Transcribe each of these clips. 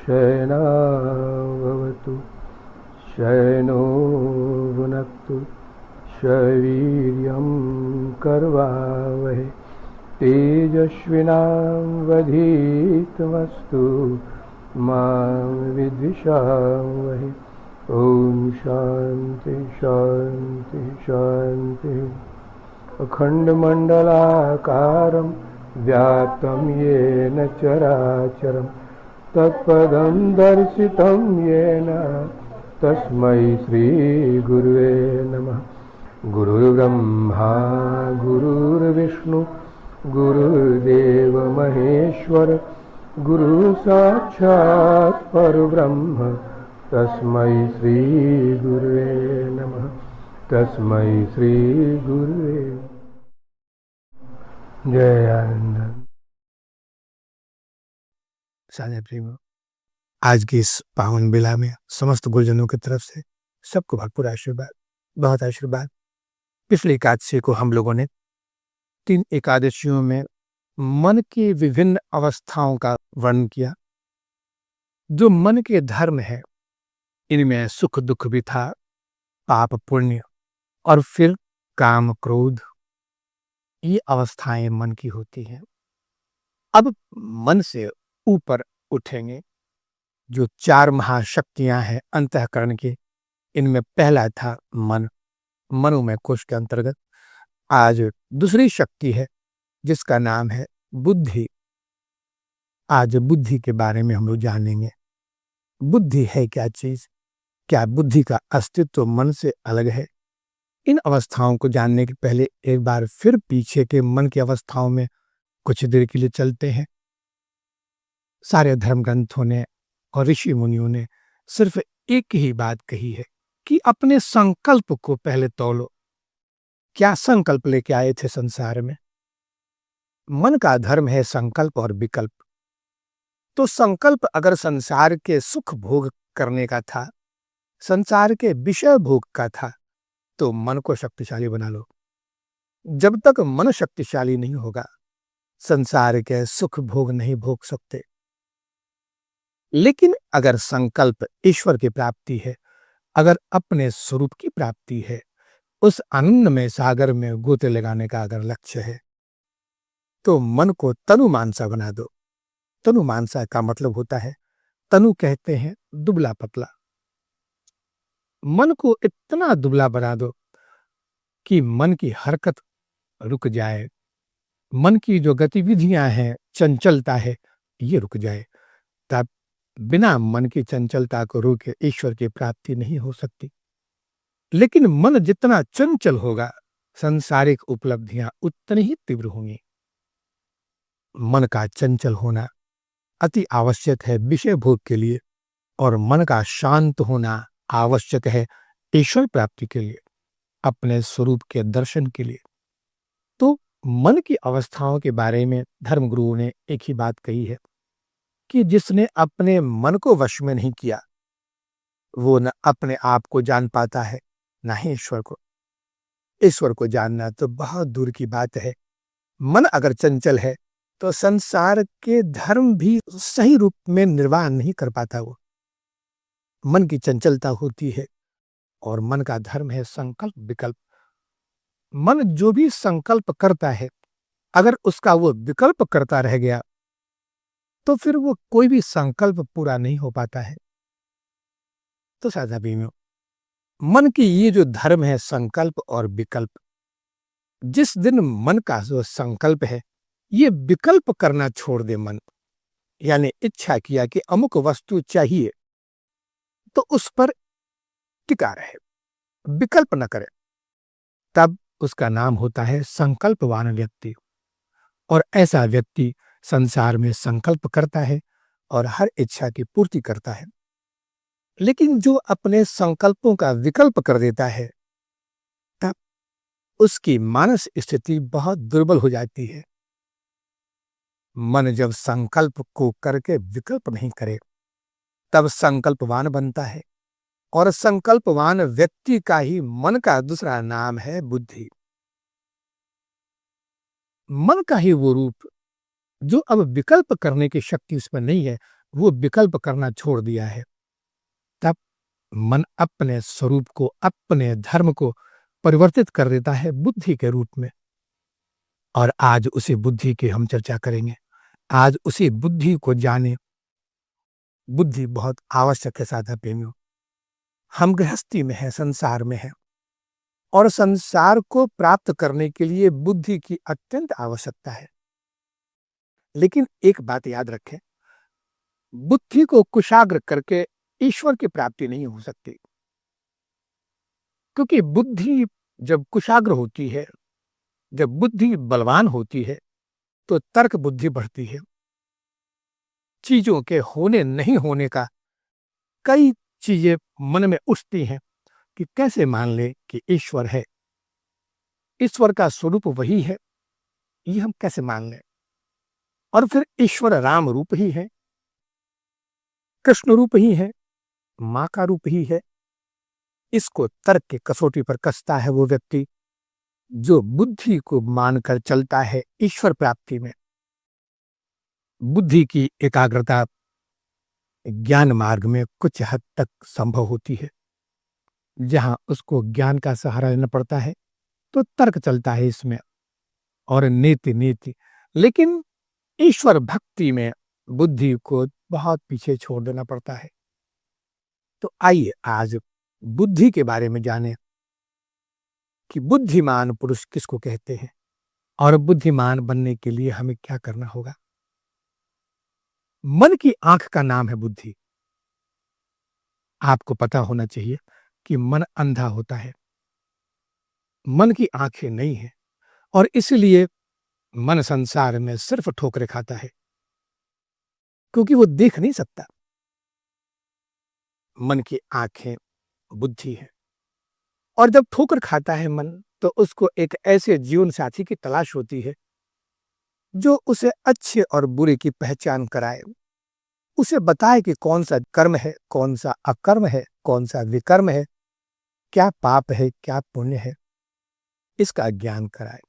शयनाभवतु शयनो भुनक्तु शवीर्यं कर्वावहै तेजस्विनावधीतमस्तु मा विद्विषावहै। ओम शांति शांति शांति। अखंडमंडलाकारं व्याप्तं येन चराचरं तत्पदं दर्शितं येन तस्मै श्री गुरुवे नमः। गुरुर्ब्रह्मा गुरुर्विष्णु गुरुर्देव महेश्वर गुरु साक्षात् परब्रह्म तस्मै श्री गुरुवे नमः। तस्मै श्री गुरुवे। जय आनंद। साझा प्रेम, आज की इस पावन बेला में समस्त गुरुजनों की तरफ से सबको भरपूर आशीर्वाद, बहुत आशीर्वाद। पिछली एकादशी को हम लोगों ने 3 एकादशियों में मन की विभिन्न अवस्थाओं का वर्णन किया। जो मन के धर्म है, इनमें सुख दुख भी था, पाप पुण्य और फिर काम क्रोध, ये अवस्थाएं मन की होती हैं। अब मन से ऊपर उठेंगे। जो 4 महाशक्तियां हैं अंतःकरण की, इनमें पहला था मन, मनोमय कोश के अंतर्गत। आज दूसरी शक्ति है जिसका नाम है बुद्धि। आज बुद्धि के बारे में हम लोग जानेंगे। बुद्धि है क्या चीज? क्या बुद्धि का अस्तित्व मन से अलग है? इन अवस्थाओं को जानने के पहले एक बार फिर पीछे के मन की अवस्थाओं में कुछ देर के लिए चलते हैं। सारे धर्म ग्रंथों ने और ऋषि मुनियों ने सिर्फ एक ही बात कही है कि अपने संकल्प को पहले तौलो। क्या संकल्प लेके आए थे संसार में? मन का धर्म है संकल्प और विकल्प। तो संकल्प अगर संसार के सुख भोग करने का था, संसार के विषय भोग का था, तो मन को शक्तिशाली बना लो। जब तक मन शक्तिशाली नहीं होगा, संसार के सुख भोग नहीं भोग सकते। लेकिन अगर संकल्प ईश्वर की प्राप्ति है, अगर अपने स्वरूप की प्राप्ति है, उस आनंद में सागर में गोते लगाने का अगर लक्ष्य है, तो मन को तनु मानसा बना दो। तनु मानसा का मतलब होता है, तनु कहते हैं दुबला पतला। मन को इतना दुबला बना दो कि मन की हरकत रुक जाए, मन की जो गतिविधियां हैं, चंचलता है, ये रुक जाए। तब बिना मन की चंचलता को रोके ईश्वर की प्राप्ति नहीं हो सकती। लेकिन मन जितना चंचल होगा, सांसारिक उपलब्धियां उतनी ही तीव्र होंगी। मन का चंचल होना अति आवश्यक है विषय भोग के लिए, और मन का शांत होना आवश्यक है ईश्वर प्राप्ति के लिए, अपने स्वरूप के दर्शन के लिए। तो मन की अवस्थाओं के बारे में धर्मगुरुओं ने एक ही बात कही है कि जिसने अपने मन को वश में नहीं किया, वो न अपने आप को जान पाता है, न ही ईश्वर को। ईश्वर को जानना तो बहुत दूर की बात है। मन अगर चंचल है तो संसार के धर्म भी सही रूप में निर्वाह नहीं कर पाता। वो मन की चंचलता होती है, और मन का धर्म है संकल्प विकल्प। मन जो भी संकल्प करता है, अगर उसका वो विकल्प करता रह गया, तो फिर वो कोई भी संकल्प पूरा नहीं हो पाता है। तो साझा बीवियों, मन की ये जो धर्म है संकल्प और विकल्प, जिस दिन मन का जो संकल्प है ये विकल्प करना छोड़ दे, मन यानी इच्छा किया कि अमुक वस्तु चाहिए, तो उस पर टिका रहे, विकल्प न करे, तब उसका नाम होता है संकल्पवान व्यक्ति। और ऐसा व्यक्ति संसार में संकल्प करता है और हर इच्छा की पूर्ति करता है। लेकिन जो अपने संकल्पों का विकल्प कर देता है, तब उसकी मानसिक स्थिति बहुत दुर्बल हो जाती है। मन जब संकल्प को करके विकल्प नहीं करे, तब संकल्पवान बनता है, और संकल्पवान व्यक्ति का ही मन का दूसरा नाम है बुद्धि। मन का ही वो रूप जो अब विकल्प करने की शक्ति उसमें नहीं है, वो विकल्प करना छोड़ दिया है, तब मन अपने स्वरूप को, अपने धर्म को परिवर्तित कर देता है बुद्धि के रूप में। और आज उसी बुद्धि की हम चर्चा करेंगे। आज उसी बुद्धि को जाने। बुद्धि बहुत आवश्यक है साधा प्रेमियों। हम गृहस्थी में हैं, संसार में हैं, और संसार को प्राप्त करने के लिए बुद्धि की अत्यंत आवश्यकता है। लेकिन एक बात याद रखें, बुद्धि को कुशाग्र करके ईश्वर की प्राप्ति नहीं हो सकती, क्योंकि बुद्धि जब कुशाग्र होती है, जब बुद्धि बलवान होती है, तो तर्क बुद्धि बढ़ती है। चीजों के होने नहीं होने का कई चीजें मन में उठती हैं कि कैसे मान ले कि ईश्वर है, ईश्वर का स्वरूप वही है, ये हम कैसे मान लें। और फिर ईश्वर राम रूप ही है, कृष्ण रूप ही है, मां का रूप ही है। इसको तर्क के कसौटी पर कसता है वो व्यक्ति जो बुद्धि को मानकर चलता है ईश्वर प्राप्ति में। बुद्धि की एकाग्रता ज्ञान मार्ग में कुछ हद तक संभव होती है। जहां उसको ज्ञान का सहारा लेना पड़ता है तो तर्क चलता है इसमें, और नीति नीति। लेकिन ईश्वर भक्ति में बुद्धि को बहुत पीछे छोड़ देना पड़ता है। तो आइए आज बुद्धि के बारे में जानें कि बुद्धिमान पुरुष किसको कहते हैं, और बुद्धिमान बनने के लिए हमें क्या करना होगा। मन की आंख का नाम है बुद्धि। आपको पता होना चाहिए कि मन अंधा होता है, मन की आंखें नहीं है, और इसलिए मन संसार में सिर्फ ठोकरे खाता है, क्योंकि वो देख नहीं सकता। मन की आंखें बुद्धि है, और जब ठोकर खाता है मन, तो उसको एक ऐसे जीवन साथी की तलाश होती है जो उसे अच्छे और बुरे की पहचान कराए, उसे बताए कि कौन सा कर्म है, कौन सा अकर्म है, कौन सा विकर्म है, क्या पाप है, क्या पुण्य है, इसका ज्ञान कराए।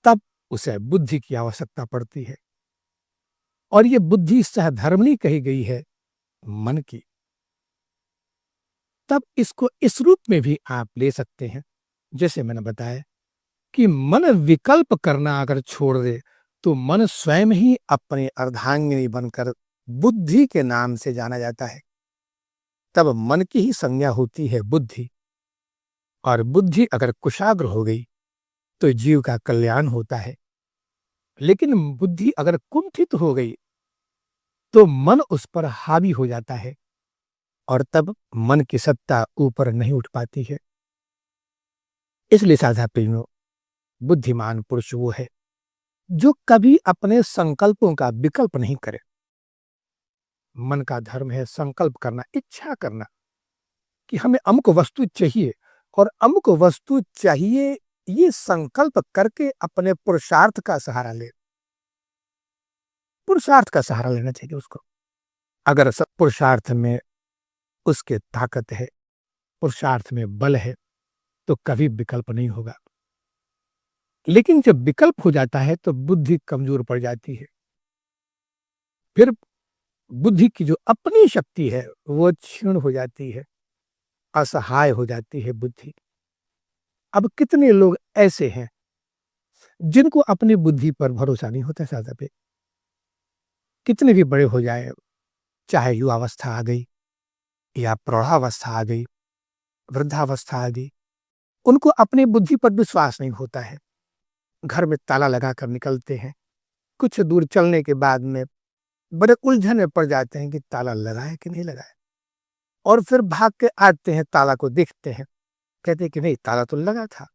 तब उसे बुद्धि की आवश्यकता पड़ती है, और ये बुद्धि सहधर्मिणी कही गई है मन की। तब इसको इस रूप में भी आप ले सकते हैं, जैसे मैंने बताया कि मन विकल्प करना अगर छोड़ दे तो मन स्वयं ही अपने अर्धांगिनी बनकर बुद्धि के नाम से जाना जाता है। तब मन की ही संज्ञा होती है बुद्धि, और बुद्धि अगर कुशाग्र हो गई तो जीव का कल्याण होता है। लेकिन बुद्धि अगर कुंठित हो गई तो मन उस पर हावी हो जाता है, और तब मन की सत्ता ऊपर नहीं उठ पाती है। इसलिए साधा प्रेमियों, बुद्धिमान पुरुष वो है जो कभी अपने संकल्पों का विकल्प नहीं करे। मन का धर्म है संकल्प करना, इच्छा करना कि हमें अमुक वस्तु चाहिए, और अमुक वस्तु चाहिए ये संकल्प करके अपने पुरुषार्थ का सहारा ले। पुरुषार्थ का सहारा लेना चाहिए उसको। अगर सब पुरुषार्थ में उसके ताकत है, पुरुषार्थ में बल है, तो कभी विकल्प नहीं होगा। लेकिन जब विकल्प हो जाता है तो बुद्धि कमजोर पड़ जाती है। फिर बुद्धि की जो अपनी शक्ति है वो क्षीण हो जाती है, असहाय हो जाती है बुद्धि। अब कितने लोग ऐसे हैं जिनको अपनी बुद्धि पर भरोसा नहीं होता साधा पे। कितने भी बड़े हो जाए, चाहे युवावस्था आ गई या प्रौढ़ावस्था आ गई, वृद्धावस्था आ गई, उनको अपनी बुद्धि पर विश्वास नहीं होता है। घर में ताला लगा कर निकलते हैं, कुछ दूर चलने के बाद में बड़े उलझन में पड़ जाते हैं कि ताला लगाए कि नहीं लगाए, और फिर भाग के आते हैं, ताला को देखते हैं, कहते हैं कि नहीं ताला तो लगा था।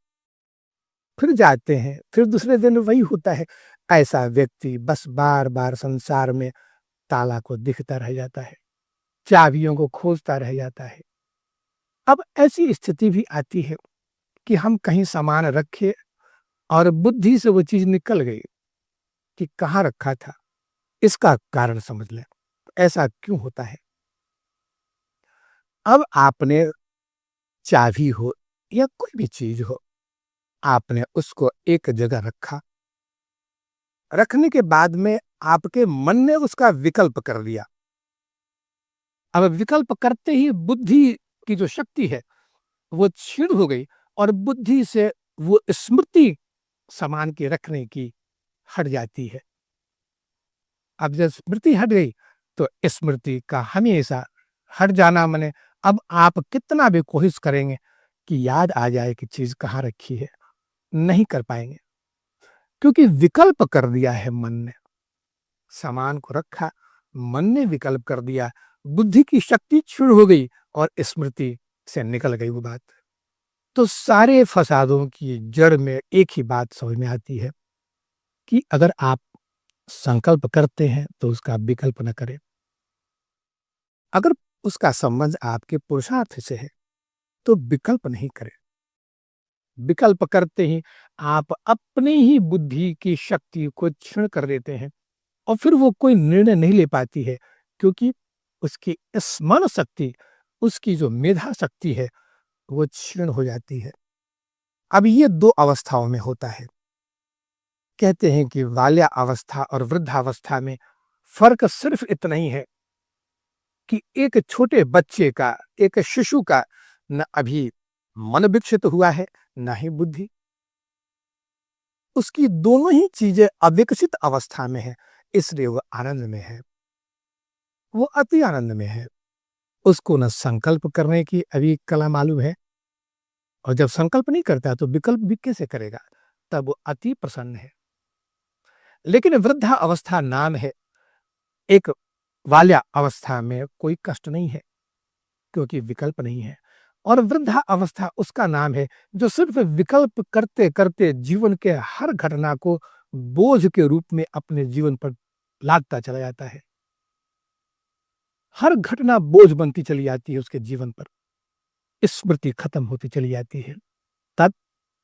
फिर जाते हैं, फिर दूसरे दिन वही होता है। ऐसा व्यक्ति बस बार बार संसार में ताला को दिखता रह जाता है, चाबियों को खोजता रह जाता है। अब ऐसी स्थिति भी आती है कि हम कहीं सामान रखे और बुद्धि से वो चीज निकल गई कि कहाँ रखा था। इसका कारण समझ लें, ऐसा क्यों होता है। अब आपने चाबी हो या कोई भी चीज हो, आपने उसको एक जगह रखा, रखने के बाद में आपके मन ने उसका विकल्प कर दिया। अब विकल्प करते ही बुद्धि की जो शक्ति है वो क्षीण हो गई और बुद्धि से वो स्मृति सामान के रखने की हट जाती है। अब जब स्मृति हट गई तो स्मृति का हमेशा हट जाना माने अब आप कितना भी कोशिश करेंगे कि याद आ जाए कि चीज कहाँ रखी है, नहीं कर पाएंगे, क्योंकि विकल्प कर दिया है मन ने। सामान को रखा, मन ने विकल्प कर दिया, बुद्धि की शक्ति क्षीण हो गई और स्मृति से निकल गई वो बात। तो सारे फसादों की जड़ में एक ही बात समझ में आती है कि अगर आप संकल्प करते हैं तो उसका विकल्प न करें। अगर उसका संबंध आपके पुरुषार्थ से है तो विकल्प नहीं करें। विकल्प करते ही आप अपनी ही बुद्धि की शक्ति को क्षीण कर देते हैं और फिर वो कोई निर्णय नहीं ले पाती है, क्योंकि उसकी स्मरण शक्ति, उसकी जो मेधा शक्ति है वो क्षीण हो जाती है। अब ये दो अवस्थाओं में होता है। कहते हैं कि बाल्यावस्था और वृद्धावस्था में फर्क सिर्फ इतना ही है कि एक छोटे बच्चे का, एक शिशु का न अभी मन विकसित हुआ है न ही बुद्धि। उसकी दोनों ही चीजें अविकसित अवस्था में है, इसलिए वो आनंद में है, वो अति आनंद में है। उसको न संकल्प करने की अभी कला मालूम है, और जब संकल्प नहीं करता तो विकल्प भी कैसे करेगा, तब वो अति प्रसन्न है। लेकिन वृद्धा अवस्था नाम है, एक बाल्या अवस्था में कोई कष्ट नहीं है क्योंकि विकल्प नहीं है, और वृद्धा अवस्था उसका नाम है जो सिर्फ विकल्प करते करते जीवन के हर घटना को बोझ के रूप में अपने जीवन पर लादता चला जाता है। हर घटना बोझ बनती चली जाती है उसके जीवन पर, स्मृति खत्म होती चली जाती है, तब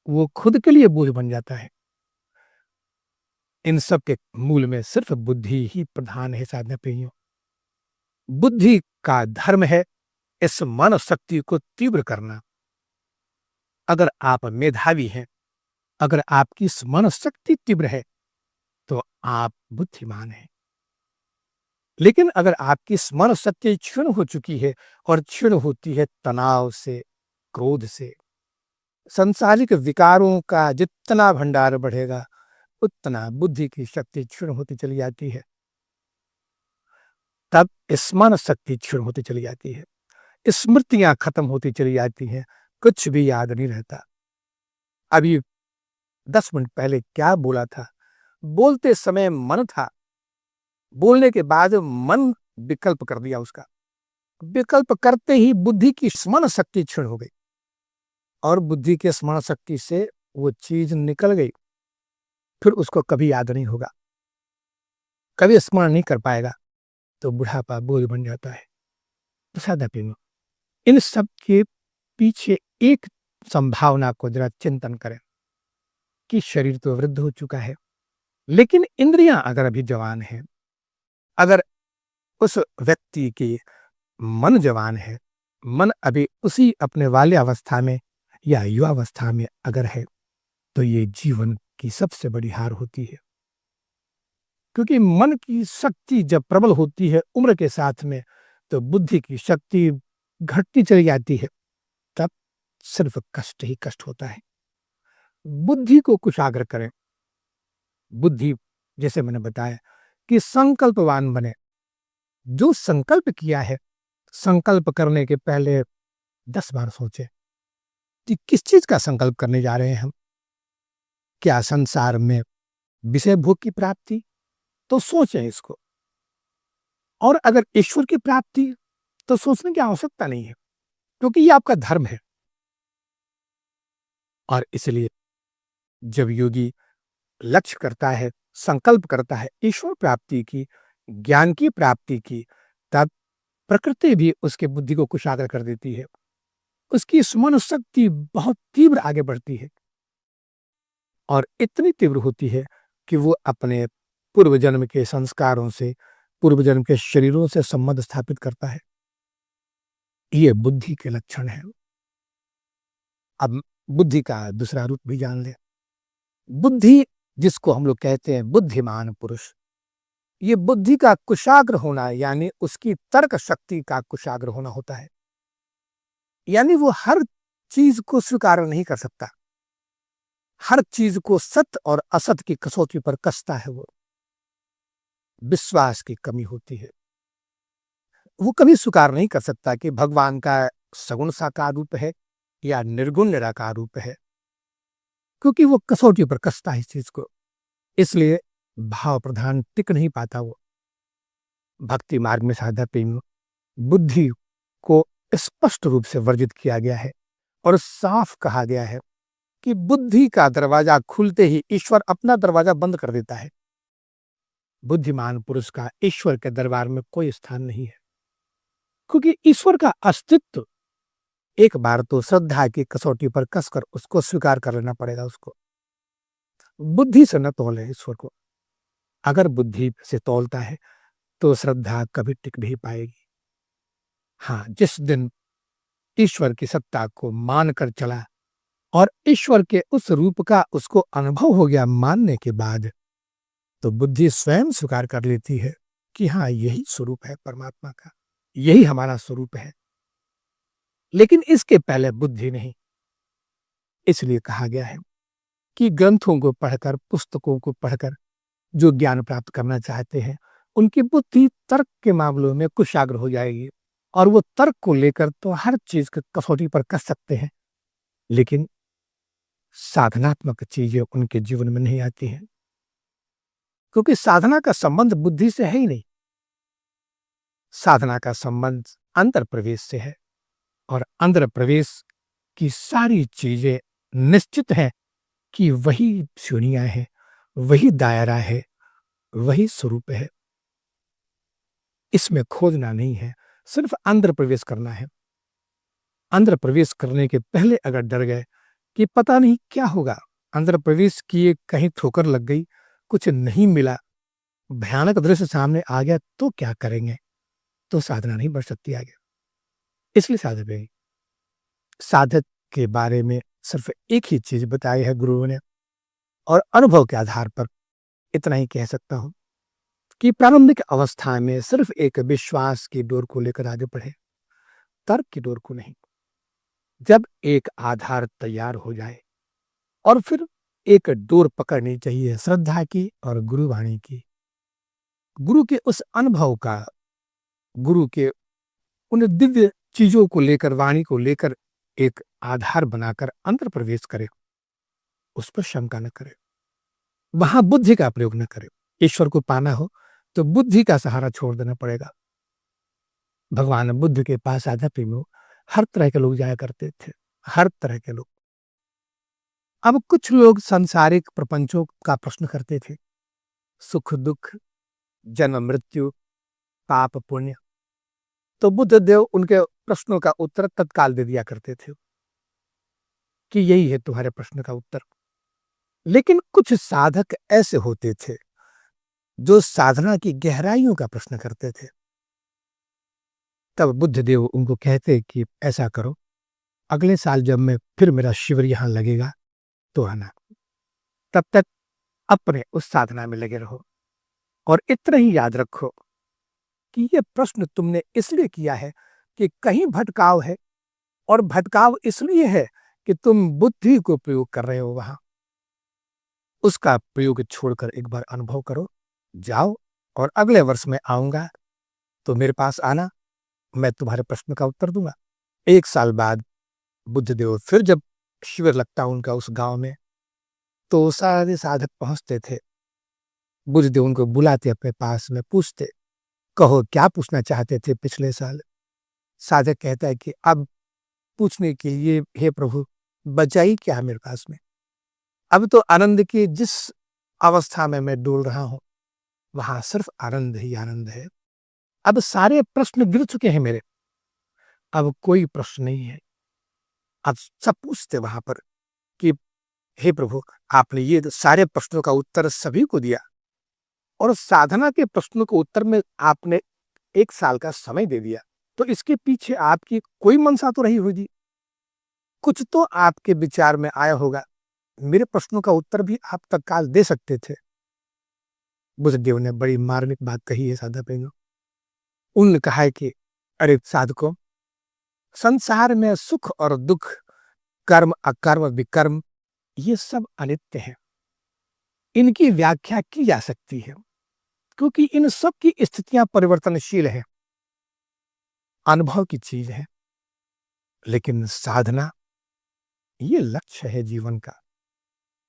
वो खुद के लिए बोझ बन जाता है। इन सब के मूल में सिर्फ बुद्धि ही प्रधान है साधना प्रियो। बुद्धि का धर्म है इस मन शक्ति को तीव्र करना। अगर आप मेधावी हैं, अगर आपकी स्मरण शक्ति तीव्र है तो आप बुद्धिमान हैं। लेकिन अगर आपकी स्मरण शक्ति क्षीण हो चुकी है, और क्षीण होती है तनाव से, क्रोध से, संसारिक विकारों का जितना भंडार बढ़ेगा उतना बुद्धि की शक्ति क्षीण होती चली जाती है। तब स्मरण शक्ति क्षीण होती चली जाती है, स्मृतियां खत्म होती चली जाती हैं, कुछ भी याद नहीं रहता। अभी 10 मिनट पहले क्या बोला था, बोलते समय मन था, बोलने के बाद मन विकल्प कर दिया उसका, विकल्प करते ही बुद्धि की स्मरण शक्ति क्षीण हो गई, और बुद्धि के स्मरण शक्ति से वो चीज निकल गई, फिर उसको कभी याद नहीं होगा, कभी स्मरण नहीं कर पाएगा, तो बुढ़ापा बोझ बन जाता है। प्रसाद प्रेमी, इन सब के पीछे एक संभावना को जरा चिंतन करें कि शरीर तो वृद्ध हो चुका है, लेकिन इंद्रियां अगर अभी जवान है, अगर उस व्यक्ति की मन जवान है, मन अभी उसी अपने बाल्यावस्था में या युवावस्था में अगर है, तो ये जीवन की सबसे बड़ी हार होती है। क्योंकि मन की शक्ति जब प्रबल होती है उम्र के साथ में, तो बुद्धि की शक्ति घटती चली जाती है, तब सिर्फ कष्ट ही कष्ट होता है। बुद्धि को कुशाग्र करें। बुद्धि, जैसे मैंने बताया कि संकल्पवान बने। जो संकल्प किया है, संकल्प करने के पहले 10 बार सोचे कि किस चीज का संकल्प करने जा रहे हैं हम। क्या संसार में विषय भोग की प्राप्ति, तो सोचें इसको, और अगर ईश्वर की प्राप्ति, तो सोचने की आवश्यकता नहीं है, क्योंकि ये आपका धर्म है। और इसलिए जब योगी लक्ष्य करता है, संकल्प करता है ईश्वर प्राप्ति की, ज्ञान की प्राप्ति की, तब प्रकृति भी उसके बुद्धि को कुशाग्र कर देती है, उसकी स्मरण शक्ति बहुत तीव्र आगे बढ़ती है, और इतनी तीव्र होती है कि वो अपने पूर्व जन्म के संस्कारों से, पूर्व जन्म के शरीरों से संबंध स्थापित करता है। ये बुद्धि के लक्षण है। अब बुद्धि का दूसरा रूप भी जान ले। बुद्धि, जिसको हम लोग कहते हैं बुद्धिमान पुरुष, ये बुद्धि का कुशाग्र होना यानी उसकी तर्क शक्ति का कुशाग्र होना होता है। यानी वो हर चीज को स्वीकार नहीं कर सकता, हर चीज को सत्य और असत की कसौटी पर कसता है। वो विश्वास की कमी होती है। वो कभी स्वीकार नहीं कर सकता कि भगवान का सगुण साकार रूप है या निर्गुण निराकार रूप है, क्योंकि वो कसौटी पर कसता है इस चीज को। इसलिए भाव प्रधान टिक नहीं पाता। वो भक्ति मार्ग में साधा प्रेमी बुद्धि को स्पष्ट रूप से वर्जित किया गया है और साफ कहा गया है कि बुद्धि का दरवाजा खुलते ही ईश्वर अपना दरवाजा बंद कर देता है। बुद्धिमान पुरुष का ईश्वर के दरबार में कोई स्थान नहीं है, क्योंकि ईश्वर का अस्तित्व एक बार तो श्रद्धा की कसौटी पर कसकर उसको स्वीकार कर लेना पड़ेगा। उसको बुद्धि से न तोले ईश्वर को। अगर बुद्धि से तोलता है तो श्रद्धा कभी टिक नहीं पाएगी। हाँ, जिस दिन ईश्वर की सत्ता को मानकर चला और ईश्वर के उस रूप का उसको अनुभव हो गया मानने के बाद, तो बुद्धि स्वयं स्वीकार कर लेती है कि हाँ, यही स्वरूप है परमात्मा का, यही हमारा स्वरूप है। लेकिन इसके पहले बुद्धि नहीं। इसलिए कहा गया है कि ग्रंथों को पढ़कर, पुस्तकों को पढ़कर जो ज्ञान प्राप्त करना चाहते हैं, उनकी बुद्धि तर्क के मामलों में कुशाग्र हो जाएगी और वो तर्क को लेकर तो हर चीज की कसौटी पर कस सकते हैं, लेकिन साधनात्मक चीजें उनके जीवन में नहीं आती हैं, क्योंकि साधना का संबंध बुद्धि से है ही नहीं। साधना का संबंध अंतर प्रवेश से है और अंतर प्रवेश की सारी चीजें निश्चित है कि वही श्रेणियां हैं, वही दायरा है, वही स्वरूप है। इसमें खोजना नहीं है, सिर्फ अंदर प्रवेश करना है। अंदर प्रवेश करने के पहले अगर डर गए कि पता नहीं क्या होगा, अंदर प्रवेश किए कहीं ठोकर लग गई, कुछ नहीं मिला, भयानक दृश्य सामने आ गया, तो क्या करेंगे? तो साधना नहीं बढ़ सकती आगे। इसलिए साधक के बारे में सिर्फ एक ही चीज बताई है गुरुओं ने, और अनुभव के आधार पर इतना ही कह सकता हूं कि प्रारंभिक अवस्था में सिर्फ एक विश्वास की डोर को लेकर आगे बढ़े, तर्क की डोर को नहीं। जब एक आधार तैयार हो जाए और फिर एक डोर पकड़नी चाहिए श्रद्धा की और गुरुवाणी की, गुरु के उस अनुभव का, गुरु के उन दिव्य चीजों को लेकर, वाणी को लेकर एक आधार बनाकर अंतर प्रवेश करे, उस पर शंका न करे, वहां बुद्धि का प्रयोग न करे। ईश्वर को पाना हो तो बुद्धि का सहारा छोड़ देना पड़ेगा। भगवान बुद्ध के पास आधा प्रेमियों हर तरह के लोग जाया करते थे, हर तरह के लोग। अब कुछ लोग सांसारिक प्रपंचों का प्रश्न करते थे, सुख दुख, जन्म मृत्यु, पाप पुण्य, तो बुद्ध देव उनके प्रश्नों का उत्तर तत्काल दे दिया करते थे कि यही है तुम्हारे प्रश्न का उत्तर। लेकिन कुछ साधक ऐसे होते थे जो साधना की गहराइयों का प्रश्न करते थे। तब बुद्ध देव उनको कहते कि ऐसा करो, अगले साल जब मैं फिर मेरा शिविर यहां लगेगा तो आना, तब तक अपने उस साधना में लगे रहो। और इतना ही याद रखो कि ये प्रश्न तुमने इसलिए किया है कि कहीं भटकाव है, और भटकाव इसलिए है कि तुम बुद्धि को प्रयोग कर रहे हो वहां। उसका प्रयोग छोड़कर एक बार अनुभव करो, जाओ, और अगले वर्ष में आऊंगा तो मेरे पास आना, मैं तुम्हारे प्रश्न का उत्तर दूंगा। 1 साल बाद बुद्धदेव फिर जब शिविर लगता उनका उस गांव में, तो सारे साधक पहुंचते थे। बुद्धदेव उनको बुलाते अपने पास में, पूछते, कहो क्या पूछना चाहते थे पिछले साल? साधक कहता है कि अब पूछने के लिए हे प्रभु बचा ही क्या है मेरे पास में। अब तो आनंद की जिस अवस्था में मैं डोल रहा हूं, वहां सिर्फ आनंद ही आनंद है। अब सारे प्रश्न गिर चुके हैं मेरे, अब कोई प्रश्न नहीं है। अब सब पूछते वहां पर कि हे प्रभु, आपने ये सारे प्रश्नों का उत्तर सभी को दिया, और साधना के प्रश्नों के उत्तर में आपने 1 साल का समय दे दिया, तो इसके पीछे आपकी कोई मंशा तो रही होगी, कुछ तो आपके विचार में आया होगा। मेरे प्रश्नों का उत्तर भी आप तत्काल दे सकते थे। बुद्धदेव ने बड़ी मार्मिक बात कही है साधक प्रेमियों। उन्होंने कहा है कि अरे साधकों, संसार में सुख और दुख, कर्म अकर्म विकर्म, ये सब अनित्य है। इनकी व्याख्या की जा सकती है क्योंकि इन सब की स्थितियां परिवर्तनशील है, अनुभव की चीज है। लेकिन साधना ये लक्ष्य है जीवन का।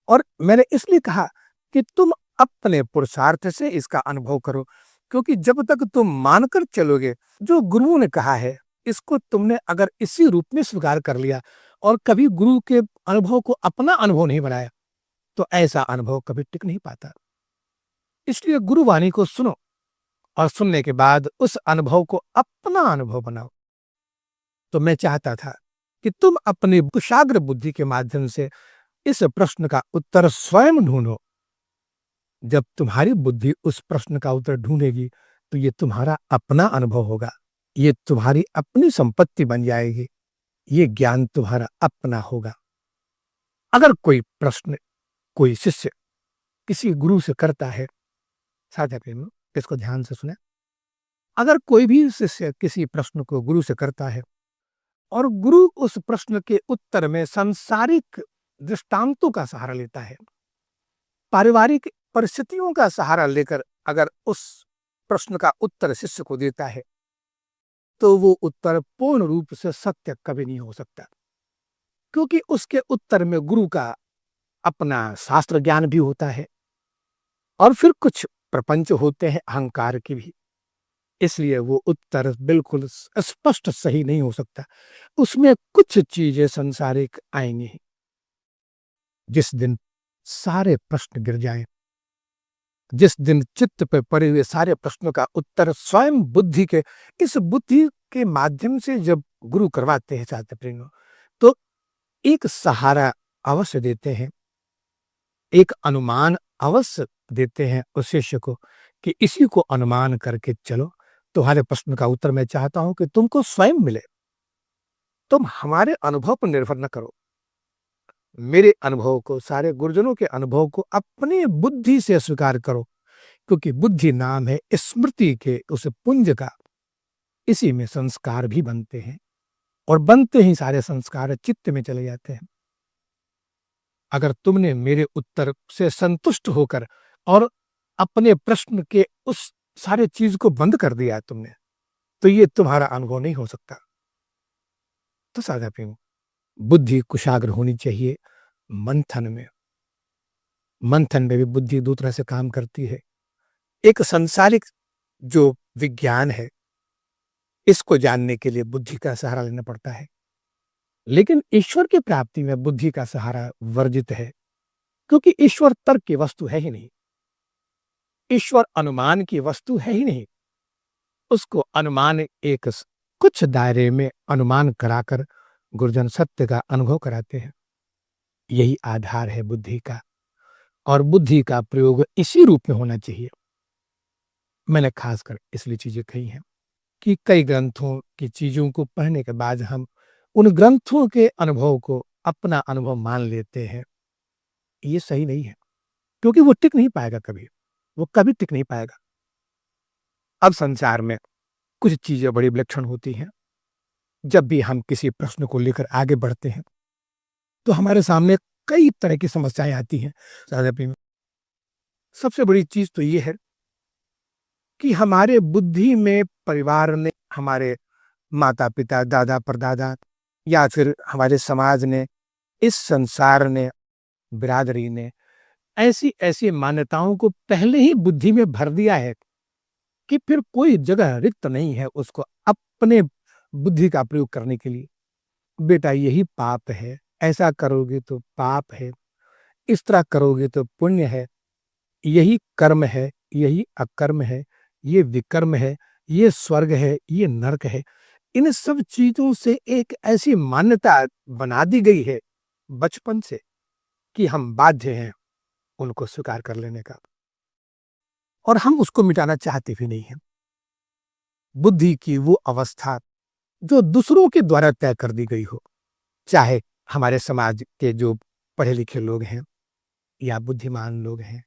और मैंने इसलिए कहा कि तुम अपने पुरुषार्थ से इसका अनुभव करो, क्योंकि जब तक तुम मानकर चलोगे जो गुरुओं ने कहा है, इसको तुमने अगर इसी रूप में स्वीकार कर लिया और कभी गुरु के अनुभव को अपना अनुभव नहीं बनाया, तो ऐसा अनुभव कभी टिक नहीं पाता। इसलिए गुरुवाणी को सुनो और सुनने के बाद उस अनुभव को अपना अनुभव बनाओ। तो मैं चाहता था कि तुम अपनी कुशाग्र बुद्धि के माध्यम से इस प्रश्न का उत्तर स्वयं ढूंढो। जब तुम्हारी बुद्धि उस प्रश्न का उत्तर ढूंढेगी तो ये तुम्हारा अपना अनुभव होगा, ये तुम्हारी अपनी संपत्ति बन जाएगी, ये ज्ञान तुम्हारा अपना होगा। अगर कोई प्रश्न कोई शिष्य किसी गुरु से करता है, साधक प्रेमियों इसको ध्यान से सुने, अगर कोई भी शिष्य किसी प्रश्न को गुरु से करता है और गुरु उस प्रश्न के उत्तर में सांसारिक दृष्टांतों का सहारा लेता है, पारिवारिक परिस्थितियों का सहारा लेकर अगर उस प्रश्न का उत्तर शिष्य को देता है, तो वो उत्तर पूर्ण रूप से सत्य कभी नहीं हो सकता, क्योंकि उसके उत्तर में गुरु का अपना शास्त्र ज्ञान भी होता है और फिर कुछ प्रपंच होते हैं अहंकार के भी। इसलिए वो उत्तर बिल्कुल स्पष्ट सही नहीं हो सकता, उसमें कुछ चीजें संसारिक आएंगी। जिस दिन सारे प्रश्न गिर जाएं, जिस दिन चित्त पे पड़े हुए सारे प्रश्नों का उत्तर स्वयं बुद्धि के इस बुद्धि के माध्यम से जब गुरु करवाते हैं साधक प्रेमियों, तो एक सहारा अवश्य देते हैं, एक अनुमान अवश्य देते हैं उस शिष्य को कि इसी को अनुमान करके चलो। तुम्हारे प्रश्न का उत्तर मैं चाहता हूं कि तुमको स्वयं मिले, तुम हमारे अनुभव पर निर्भर न करो। मेरे अनुभव को, सारे गुरुजनों के अनुभव को अपनी बुद्धि से स्वीकार करो, क्योंकि बुद्धि नाम है स्मृति के उस पुंज का। इसी में संस्कार भी बनते हैं और बनते ही सारे संस्कार चित्त में चले जाते हैं। अगर तुमने मेरे उत्तर से संतुष्ट होकर और अपने प्रश्न के उस सारे चीज को बंद कर दिया तुमने, तो ये तुम्हारा अनुभव नहीं हो सकता। तो साधक प्रेमी, बुद्धि कुशाग्र होनी चाहिए मंथन में। मंथन में भी बुद्धि दो तरह से काम करती है। एक संसारिक जो विज्ञान है, इसको जानने के लिए बुद्धि का सहारा लेना पड़ता है, लेकिन ईश्वर की प्राप्ति में बुद्धि का सहारा वर्जित है, क्योंकि ईश्वर तर्क की वस्तु है ही नहीं, ईश्वर अनुमान की वस्तु है ही नहीं। उसको अनुमान एक कुछ दायरे में अनुमान कराकर गुरुजन सत्य का अनुभव कराते हैं। यही आधार है बुद्धि का, और बुद्धि का प्रयोग इसी रूप में होना चाहिए। मैंने खासकर इसलिए चीजें कही हैं कि कई ग्रंथों की चीजों को पढ़ने के बाद हम उन ग्रंथों के अनुभव को अपना अनुभव मान लेते हैं। ये सही नहीं है, क्योंकि वो टिक नहीं पाएगा कभी, वो कभी टिक नहीं पाएगा। अब संसार में कुछ चीजें बड़ी विलक्षण होती हैं। जब भी हम किसी प्रश्न को लेकर आगे बढ़ते हैं, तो हमारे सामने कई तरह की समस्याएं आती हैं। सबसे बड़ी चीज तो ये है कि हमारे बुद्धि में परिवार ने, हमारे माता पिता, दादा परदादा, या फिर हमारे समाज ने, इस संसार ने, बिरादरी ने ऐसी ऐसी मान्यताओं को पहले ही बुद्धि में भर दिया है कि फिर कोई जगह रिक्त नहीं है उसको अपने बुद्धि का प्रयोग करने के लिए। बेटा यही पाप है, ऐसा करोगे तो पाप है, इस तरह करोगे तो पुण्य है, यही कर्म है, यही अकर्म है, ये विकर्म है, ये स्वर्ग है, ये नरक है। इन सब चीजों से एक ऐसी मान्यता बना दी गई है बचपन से कि हम बाध्य हैं उनको स्वीकार कर लेने का, और हम उसको मिटाना चाहते भी नहीं हैं। बुद्धि की वो अवस्था जो दूसरों के द्वारा तय कर दी गई हो, चाहे हमारे समाज के जो पढ़े लिखे लोग हैं या बुद्धिमान लोग हैं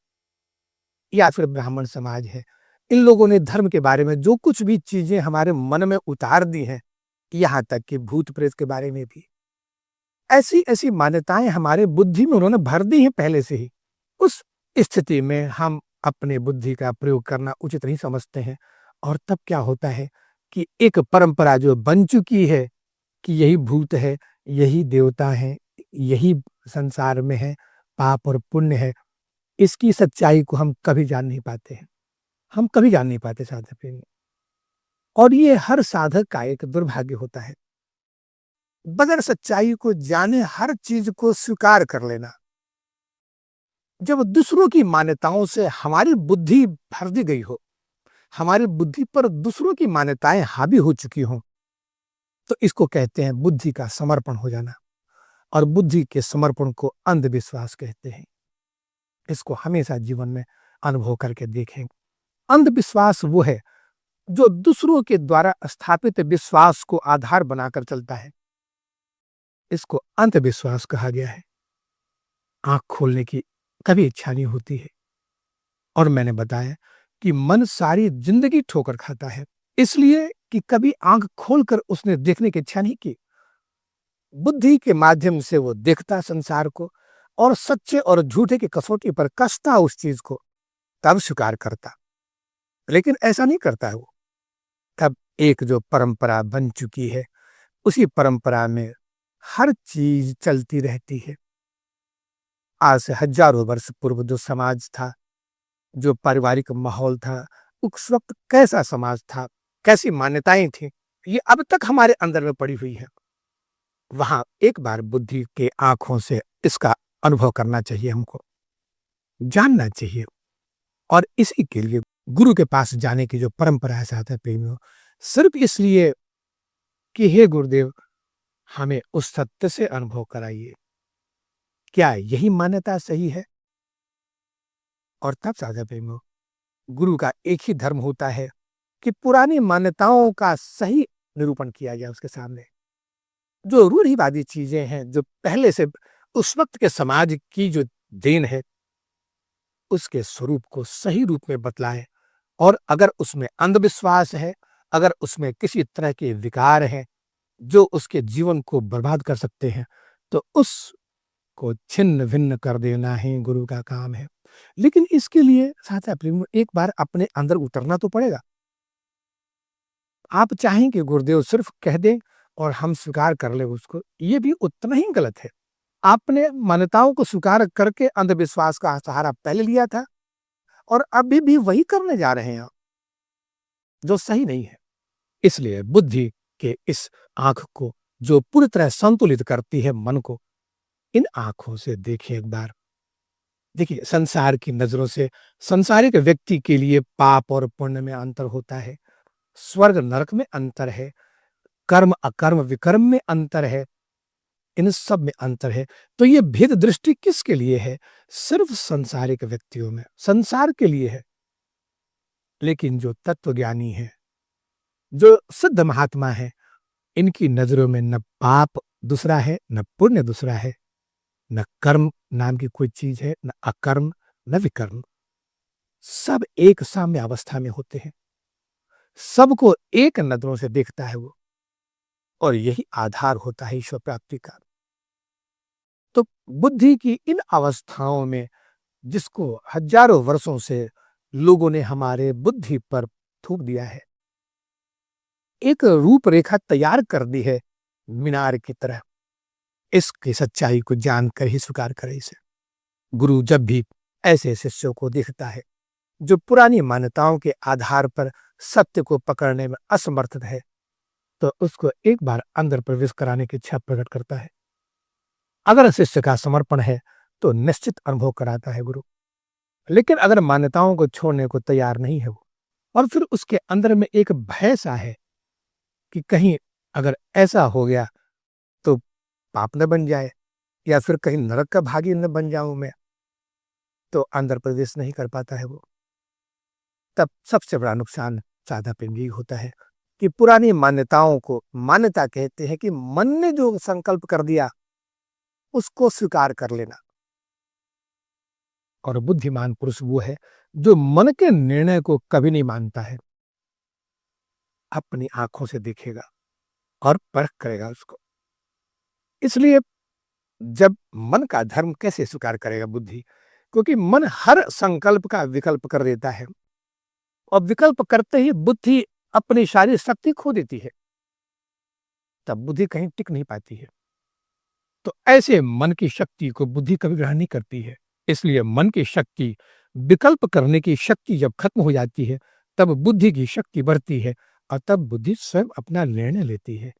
या फिर ब्राह्मण समाज है, इन लोगों ने धर्म के बारे में जो कुछ भी चीजें हमारे मन में उतार दी हैं, यहाँ तक कि भूत प्रेत के बारे में भी ऐसी ऐसी मान्यताएं हमारे बुद्धि में उन्होंने भर दी हैं पहले से ही। उस स्थिति में हम अपने बुद्धि का प्रयोग करना उचित नहीं समझते हैं, और तब क्या होता है कि एक परंपरा जो बन चुकी है कि यही भूत है, यही देवता है, यही संसार में है, पाप और पुण्य है, इसकी सच्चाई को हम कभी जान नहीं पाते हैं। हम कभी जान नहीं पाते साधक प्रेमी। और ये हर साधक का एक दुर्भाग्य होता है, बगैर सच्चाई को जाने हर चीज को स्वीकार कर लेना। जब दूसरों की मान्यताओं से हमारी बुद्धि भर दी गई हो, हमारी बुद्धि पर दूसरों की मान्यताएं हावी हो चुकी हों, तो इसको कहते हैं बुद्धि का समर्पण हो जाना। और बुद्धि के समर्पण को अंधविश्वास कहते हैं। इसको हमेशा जीवन में अनुभव करके देखें। अंधविश्वास वो है जो दूसरों के द्वारा स्थापित विश्वास को आधार बनाकर चलता है। इसको अंधविश्वास कहा गया है। आंख खोलने की कभी इच्छा नहीं होती है। और मैंने बताया कि मन सारी जिंदगी ठोकर खाता है, इसलिए कि कभी आंख खोलकर उसने देखने की इच्छा नहीं की। बुद्धि के माध्यम से वो देखता संसार को, और सच्चे और झूठे की कसौटी पर कसता उस चीज को, तब स्वीकार करता। लेकिन ऐसा नहीं करता है वो। तब एक जो परंपरा बन चुकी है, उसी परंपरा में हर चीज चलती रहती है। आज से हजारों वर्ष पूर्व जो समाज था, जो पारिवारिक माहौल था, उस वक्त कैसा समाज था, कैसी मान्यताएं थी, ये अब तक हमारे अंदर में पड़ी हुई है। वहां एक बार बुद्धि के आंखों से इसका अनुभव करना चाहिए, हमको जानना चाहिए। और इसी के लिए गुरु के पास जाने की जो परंपरा है साधक प्रेमियों, सिर्फ इसलिए कि हे गुरुदेव, हमें उस सत्य से अनुभव कराइए, क्या यही मान्यता सही है? और तब साधक प्रेमियों, गुरु का एक ही धर्म होता है कि पुरानी मान्यताओं का सही निरूपण किया जाए उसके सामने। जो रूढ़िवादी चीजें हैं, जो पहले से उस वक्त के समाज की जो देन है, उसके स्वरूप को सही रूप में बतलाएं। और अगर उसमें अंधविश्वास है, अगर उसमें किसी तरह के विकार हैं जो उसके जीवन को बर्बाद कर सकते हैं, तो उसको छिन्न भिन्न कर देना ही गुरु का काम है। लेकिन इसके लिए साथ एक बार अपने अंदर उतरना तो पड़ेगा। आप चाहें कि गुरुदेव सिर्फ कह दें और हम स्वीकार कर ले उसको, ये भी उतना ही गलत है। आपने मान्यताओं को स्वीकार करके अंधविश्वास का सहारा पहले लिया था, और अभी भी वही करने जा रहे हैं आप, जो सही नहीं है। इसलिए बुद्धि के इस आंख को जो पूरी तरह संतुलित करती है मन को, इन आंखों से देखिए एक बार। देखिए, संसार की नजरों से संसारिक व्यक्ति के लिए पाप और पुण्य में अंतर होता है, स्वर्ग नरक में अंतर है, कर्म अकर्म विकर्म में अंतर है, इन सब में अंतर है। तो ये भेद दृष्टि किसके लिए है? सिर्फ संसारिक व्यक्तियों में, संसार के लिए है। लेकिन जो तत्वज्ञानी है, जो सिद्ध महात्मा है, इनकी नजरों में न पाप दूसरा है, न पुण्य दूसरा है, न कर्म नाम की कोई चीज है, न अकर्म, न विकर्म। सब एक साम्य अवस्था में होते हैं, सबको एक नजरों से देखता है वो, और यही आधार होता है ईश्वर प्राप्ति का। तो बुद्धि की इन अवस्थाओं में, जिसको हजारों वर्षों से लोगों ने हमारे बुद्धि पर थूक दिया है, एक रूपरेखा तैयार कर दी है मीनार की तरह। इसकी सच्चाई को जानकर ही स्वीकार करे इसे। गुरु जब भी ऐसे शिष्यों को देखता है जो पुरानी मान्यताओं के आधार पर सत्य को पकड़ने में असमर्थ है, तो उसको एक बार अंदर प्रवेश कराने की इच्छा प्रकट करता है। अगर शिष्य का समर्पण है तो निश्चित अनुभव कराता है गुरु। लेकिन अगर मान्यताओं को छोड़ने को तैयार नहीं है वो, और फिर उसके अंदर में एक भय सा है कि कहीं अगर ऐसा हो गया तो पाप न बन जाए, या फिर कहीं नरक का भागी न बन जाऊं मैं, तो अंदर प्रवेश नहीं कर पाता है वो। तब सबसे बड़ा नुकसान साधा प्रेम यही होता है कि पुरानी मान्यताओं को मान्यता कहते हैं कि मन ने जो संकल्प कर दिया उसको स्वीकार कर लेना। और बुद्धिमान पुरुष वो है जो मन के निर्णय को कभी नहीं मानता है, अपनी आंखों से देखेगा और परख करेगा उसको। इसलिए जब मन का धर्म कैसे स्वीकार करेगा बुद्धि, क्योंकि मन हर संकल्प का विकल्प कर देता है और विकल्प करते ही बुद्धि अपनी सारी शक्ति खो देती है, तब बुद्धि कहीं टिक नहीं पाती है। तो ऐसे मन की शक्ति को बुद्धि कभी ग्रहण नहीं करती है। इसलिए मन की शक्ति, विकल्प करने की शक्ति जब खत्म हो जाती है, तब बुद्धि की शक्ति बढ़ती है और तब बुद्धि स्वयं अपना निर्णय लेती है।